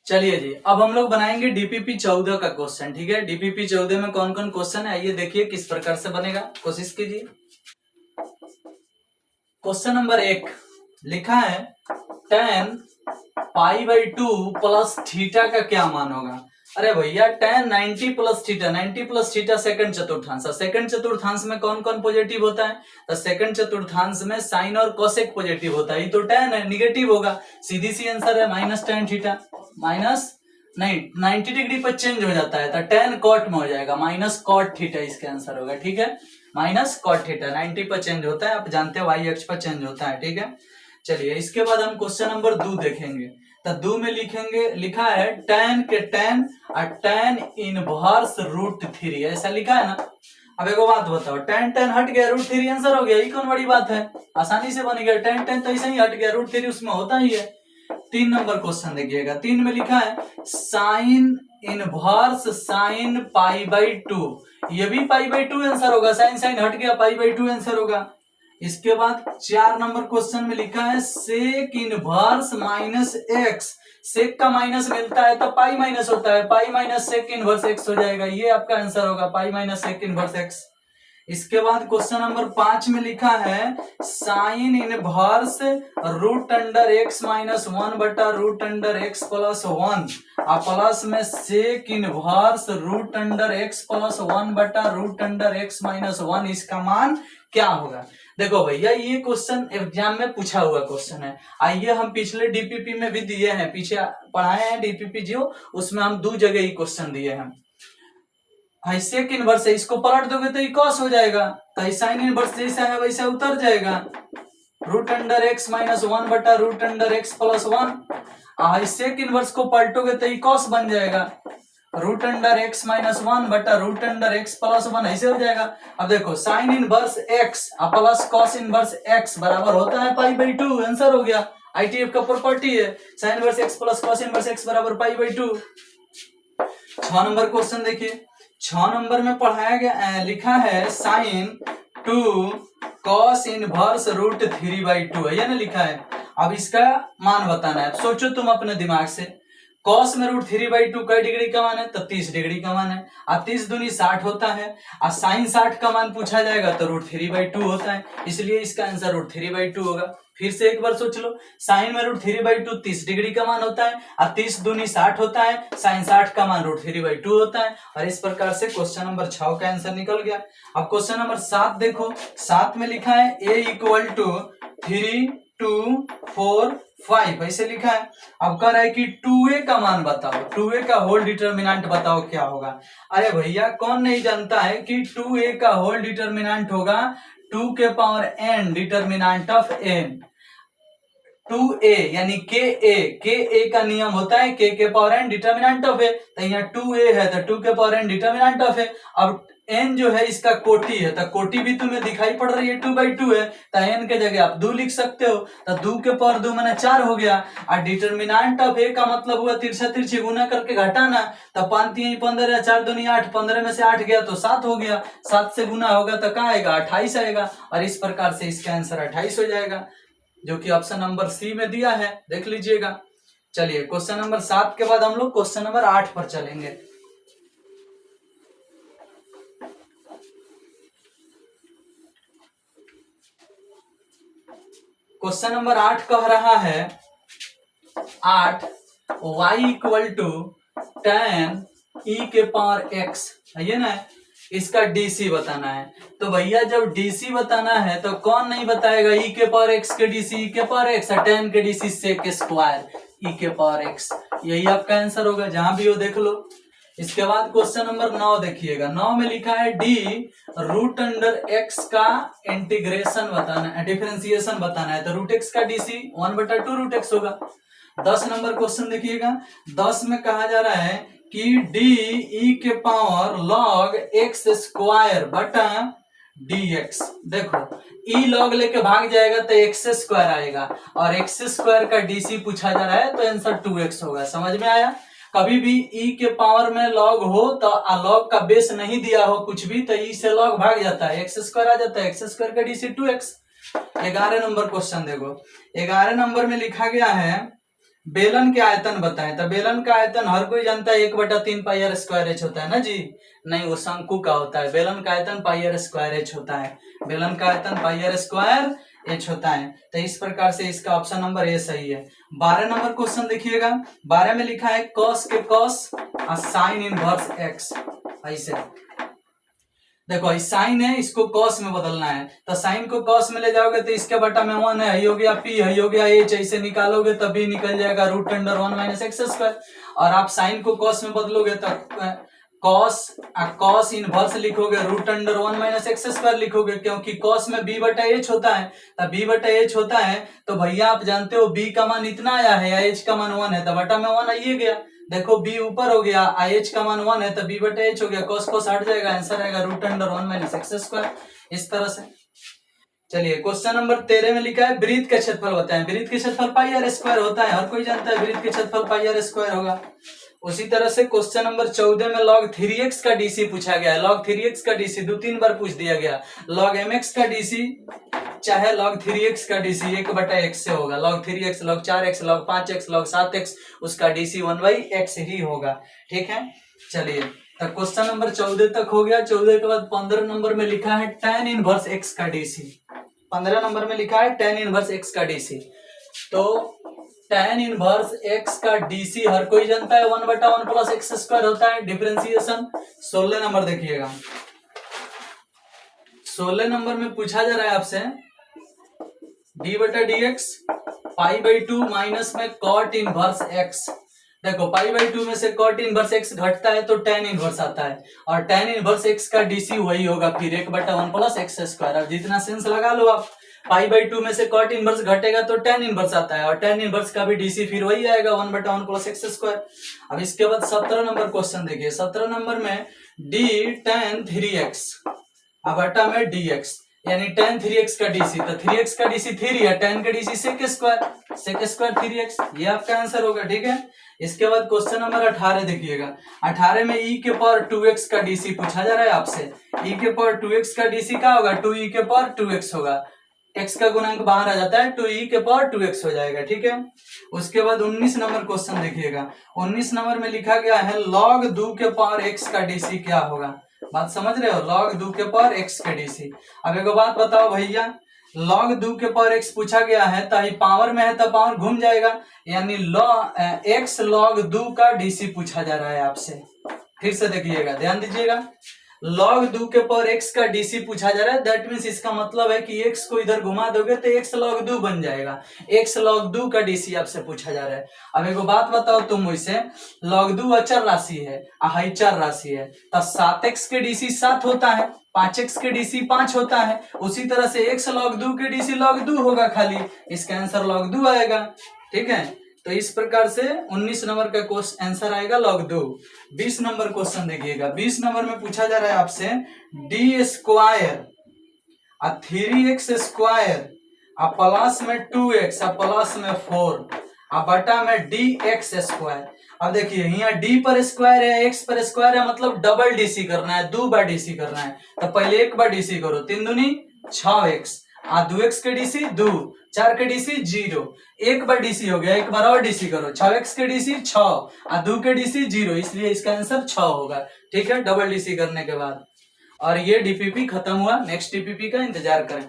चलिए जी, अब हम लोग बनाएंगे डीपीपी 14 का क्वेश्चन। ठीक है, डीपीपी 14 में कौन कौन क्वेश्चन है आइए देखिए किस प्रकार से बनेगा, कोशिश कीजिए। क्वेश्चन नंबर 1 लिखा है tan π/2 प्लस थीटा का क्या मान होगा। अरे भैया tan 90 plus theta, 90 plus theta second चतुर्थांश, सेकंड चतुर्थांश में कौन कौन पॉजिटिव होता है, तो सेकंड चतुर्थांश में साइन और कोसेक पॉजिटिव होता है, ये तो tan है, निगेटिव होगा, सीधी सी आंसर है माइनस tan थीटा। माइनस नहीं 90 डिग्री पर चेंज हो जाता है तो tan cot में हो जाएगा, माइनस cot थीटा इसका आंसर होगा। ठीक है, माइनस cot थीटा 90 पर चेंज होता है, आप जानते हैं y अक्ष पर चेंज होता है। ठीक है, चलिए इसके बाद हम क्वेश्चन नंबर 2 देखेंगे। तो 2 में लिखेंगे, लिखा है tan के tan और tan इनवर्स √3, ऐसा लिखा है ना। अब एक बात बताओ, tan हट गया, √3 आंसर हो गया, ये कौन बड़ी बात है, आसानी से बन गया। tan तो ऐसे ही हट गया, √3 उसमें होता ही है। 3 नंबर क्वेश्चन देखिएगा, 3 में लिखा है साइन इनवर्स साइन π/2, ये भी π/2 आंसर होगा, साइन साइन हट गया, π/2 आंसर होगा। इसके बाद 4 नंबर क्वेश्चन में लिखा है sec inverse minus x, sec का माइनस मिलता है तो पाई माइनस होता है, pi minus sec inverse x हो जाएगा, ये आपका आंसर होगा, pi minus sec inverse x. इसके बाद क्वेश्चन नंबर 5 में लिखा है sine inverse √x minus 1/√x plus 1 और प्लस में sec inverse √x plus 1/√x minus 1, इसका मान क्या होगा। देखो भैया ये क्वेश्चन एग्जाम में पूछा हुआ क्वेश्चन है, आइए हम पिछले डीपीपी में भी दिए हैं, पीछे पढ़ाए हैं डीपीपी जो, उसमें हम 2 जगह ही क्वेश्चन दिए हैं। सेक इनवर्स है, इसको पलट दोगे तो कॉस हो जाएगा, तो साइन इनवर्स जैसा है वैसा उतर जाएगा, √x minus 1/√x plus 1। Sec inverse को पलटोगे तो कॉस बन जाएगा, √x माइनस 1/√x प्लस 1, ऐसे हो जाएगा। अब देखो sign inverse x plus cos inverse x बराबर होता है π/2, आंसर हो गया, आईटीएफ का प्रॉपर्टी है, sine inverse x plus cos inverse x बराबर π/2। 6 नंबर क्वेश्चन देखिए, 6 नंबर में पढ़ाया गया, लिखा है साइन 2 कॉस इनवर्स √3/2 है, ये ना लिखा है। अब इसका मान बताना है, सोचो तुम अपने दिमाग से, कॉस में √3/2 कई डिग्री का मान है, तो 30 डिग्री का मान है, और 30 दूनी 60 होता है, और साइन 60 का मान पूछा जाएगा तो √3/2 होता है, इसलिए इसका आंसर √3/2 होगा। फिर से एक बार सोच लो, साइन में √3/2 30 डिग्री का मान होता है, और 30 दूनी 60 होता है, साइन 60 का मान √3/2 होता है, और इस प्रकार से क्वेश्चन नंबर 6 का आंसर निकल गया। अब क्वेश्चन नंबर 7 देखो, 7 में लिखा है a = 3 2 4 5, ऐसे लिखा है। अब कह रहा है कि 2a का मान बताओ, 2a का होल डिटर्मिनेंट बताओ क्या होगा। अरे भैया कौन नहीं जानता है कि 2a का होल डिटर्मिनेंट होगा 2 के power n determinant of n, 2a यानी ka का नियम होता है k के power n determinant of a, तो यहाँ 2a है तो 2 के power n determinant of a। अब n जो है इसका कोटि है, तो कोटि भी तुम्हें दिखाई पड़ रही है 2/2 है, तो n के जगह आप 2 लिख सकते हो, तो 2 के पावर 2 मैंने 4 हो गया, और डिटर्मिनेंट ऑफ a का मतलब हुआ तिरछा तिरछी गुना करके घटाना, तो 5 3 15 4 दूनी 8, 15 में से 8 गया तो 7 हो गया, 7 से गुना होगा तो क्या आएगा 28 आएगा, और इस प्रकार से इसका आंसर 28 हो जाएगा, जो कि ऑप्शन नंबर सी में दिया है, देख लीजिएगा। चलिए क्वेश्चन नंबर 7 के बाद हम लोग क्वेश्चन नंबर 8 पर चलेंगे। क्वेश्चन नंबर 8 कह रहा है 8 y = tan e के पावर x है, ये ना, इसका डीसी बताना है। तो भैया जब डीसी बताना है तो कौन नहीं बताएगा, e के पावर x के डीसी, e के पावर x, tan के डीसी सेक स्क्वायर e के पावर x, यही आपका आंसर होगा, जहां भी हो देख लो। इसके बाद क्वेश्चन नंबर 9 देखिएगा, 9 में लिखा है d √x का इंटीग्रेशन बताना है, डिफरेंशिएशन बताना है, तो √x का डीसी 1/2 √x होगा। 10 नंबर क्वेश्चन देखिएगा, 10 में कहा जा रहा है कि d e के पावर log x स्क्वायर बटा dx, देखो e log लेके भाग जाएगा तो x² आएगा, और x² का dc पूछा जा रहा है तो आंसर 2x होगा, समझ में आया। कभी भी e के पावर में log हो तो log का बेस नहीं दिया हो कुछ भी, तो e से log भाग जाता है, x² आ जाता है, x² का dc 2x। 11 नंबर क्वेश्चन देखो, 11 नंबर में लिखा गया है बेलन के आयतन बताएं। तो बेलन का आयतन हर कोई जानता है 1/3 पाई आर स्क्वायर एच होता है ना जी। नहीं, वो शंकु का होता है। बेलन का आयतन पाई आर स्क्वायर एच होता है। बेलन का आयतन पाई आर स्क्वायर एच होता है। तो इस प्रकार से इसका ऑप्शन नंबर ए सही है। 12 नंबर क्वेश्चन देखिएगा। 12 में लिखा है कॉस के कॉस और साइन इनवर्स एक्स। ऐसे देखो, साइन है, इसको कॉस में बदलना है। तो साइन को कॉस में ले जाओगे तो इसके बटा में 1 है, हो गया पी, हो गया एच। ऐसे निकालोगे तभी निकल जाएगा √1 - एक्स स्क्वायर। और आप साइन को कॉस में बदलोगे तो कॉस इनवर्स लिखोगे, √1 - एक्स स्क्वायर लिखोगे, क्योंकि कॉस में b/h होता है। तो b/h होता है तो भैया आप जानते हो b का मान इतना आया है या h का मान 1 है, तो बटा में 1 आइए गया। देखो b ऊपर हो गया, h का मान 1 है तो b/h हो गया, cos cos हट जाएगा, आंसर आएगा √1 - एक्स स्क्वायर। इस तरह से चलिए क्वेश्चन नंबर 13 में लिखा है वृत्त का क्षेत्रफल बताएं। वृत्त का क्षेत्रफल पाई आर स्क्वायर होता है, हर कोई जानता है वृत्त का क्षेत्रफल पाई आर स्क्वायर होगा। उसी तरह से क्वेश्चन नंबर 14 में log 3x का डीसी पूछा गया है। log 3x का डीसी 2-3 बार पूछ दिया गया। log mx का डीसी चाहे log 3x का डीसी 1/x से होगा। log 3x, log 4x, log 5x, log 7x, उसका डीसी 1/x ही होगा। ठीक है, चलिए तो क्वेश्चन नंबर 14 तक हो गया। 14 के बाद 15 नंबर में लिखा है tan इनवर्स x का डीसी। 15 नंबर में लिखा है tan इनवर्स x का डीसी। तो tan इनवर्स x का डीसी हर कोई जानता है 1/1 + एक्स स्क्वायर होता है। डिफरेंशिएशन 16 नंबर देखिएगा। 16 नंबर में पूछा जा रहा है आपसे d/dx π/2 माइनस में cot इनवर्स x। देखो π/2 में से cot इनवर्स x घटता है तो tan इनवर्स आता है, और tan इनवर्स x का डीसी वही होगा फिर 1/1 + एक्स स्क्वायर। अब जितना सेंस लगा लो आप, π/2 में से cot इनवर्स घटेगा तो tan इनवर्स आता है, और tan इनवर्स का भी डीसी फिर वही आएगा 1/1 + एक्स स्क्वायर। अब इसके बाद 17 नंबर क्वेश्चन देखिए। 17 नंबर में d tan 3x अब बटा में dx, यानी tan 3x का डीसी। तो 3x का डीसी 3 है, tan का डीसी sec स्क्वायर 3x, ये आपका आंसर होगा। ठीक है, इसके बाद क्वेश्चन नंबर 18 देखिएगा। 18 में e⁻²x का डीसी पूछा जा रहा है आपसे। e⁻²x का डीसी क्या होगा? 2e⁻²x होगा। x का गुणांक बाहर आ जाता है, 2e⁻²x हो जाएगा। ठीक है, उसके बाद 19 नंबर क्वेश्चन देखिएगा। 19 नंबर में लिखा गया है log 2⁻x का डीसी क्या होगा? बात समझ रहे हो? log 2⁻x का डीसी। अब एक बात बताओ भैया, log 2⁻x पूछा गया है तो पावर में है तो पावर घूम जाएगा, यानी x log 2 का डीसी पूछा जा रहा है आपसे। फिर से देखिएगा, ध्यान दीजिएगा, log 2⁻x का डीसी पूछा जा रहा है। दैट मीन्स इसका मतलब है कि x को इधर घुमा दोगे तो x log 2 बन जाएगा। x log 2 का डीसी आपसे पूछा जा रहा है। अब एक बात बताओ तुम मुझसे, log 2 अचर राशि है, चर राशि है, तो 7x के डीसी 7 होता है, 5x के डीसी 5 होता है। उसी तरह से x log 2 के डीसी log 2 होगा खाली, इसका आंसर log 2 आएगा। ठीक है, तो इस प्रकार से 19 नंबर का क्वेश्चन आंसर आएगा log 2। 20 नंबर क्वेश्चन देखिएगा। 20 नंबर में पूछा जा रहा है आपसे d square 3x square plus में 2x प्लस में 4 बटा में dx स्क्वायर। अब देखिए यहाँ d पर स्क्वायर है, x पर स्क्वायर है, मतलब डबल डीसी करना है, 2 बार डीसी करना है। तो पहले 1 बार डीसी करो, 3 दूनी 6x, 2x के डीसी 2, 4 के डीसी 0, 1 बार डीसी हो गया, 1 बार और डीसी करो, 6x के डीसी 6 और 2 के डीसी 0, इसलिए इसका आंसर 6 होगा। ठीक है, डबल डीसी करने के बाद। और ये डीपीपी खत्म हुआ, नेक्स्ट डीपीपी का इंतजार करें।